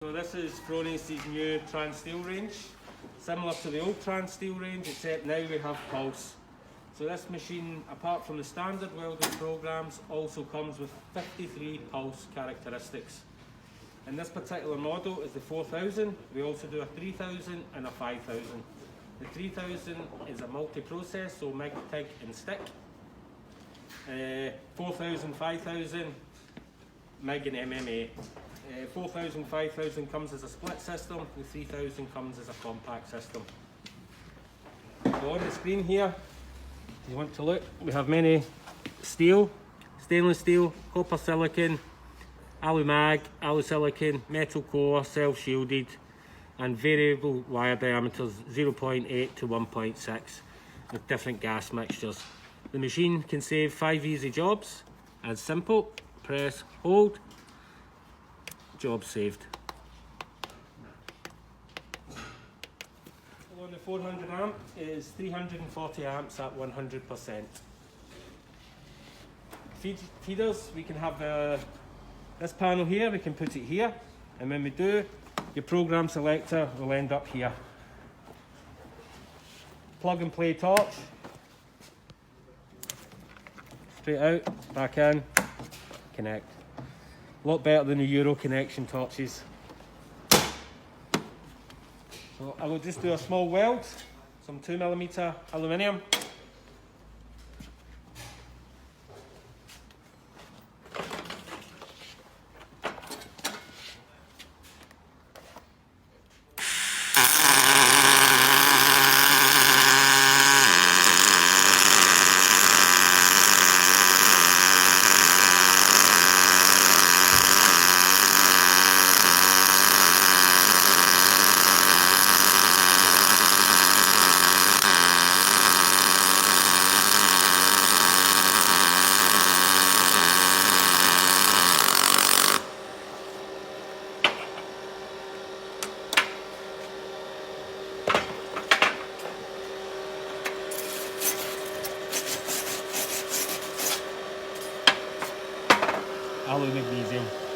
So this is Fronius' new TransSteel range, similar to the old TransSteel range, except now we have pulse. So this machine, apart from the standard welding programs, also comes with 53 pulse characteristics. And this particular model is the 4000. We also do a 3000 and a 5000. The 3000 is a multi-process, so MIG, TIG and stick. 4000, 5000, MIG and MMA. 4000, 5000 comes as a split system, the 3000 comes as a compact system. So on the screen here, if you want to look, we have many steel, stainless steel, copper silicon, alu-mag, alu-silicon, metal core, self-shielded, and variable wire diameters 0.8 to 1.6 with different gas mixtures. The machine can save 5 easy jobs, as simple, press, hold, job saved. On the 400 amp is 340 amps at 100%. Feeders, we can have this panel here, we can put it here, and when we do, your program selector will end up here. Plug and play torch, straight out, back in, connect. A lot better than the Euro connection torches. So I will just do a small weld, some 2mm aluminium. Alu magnesium.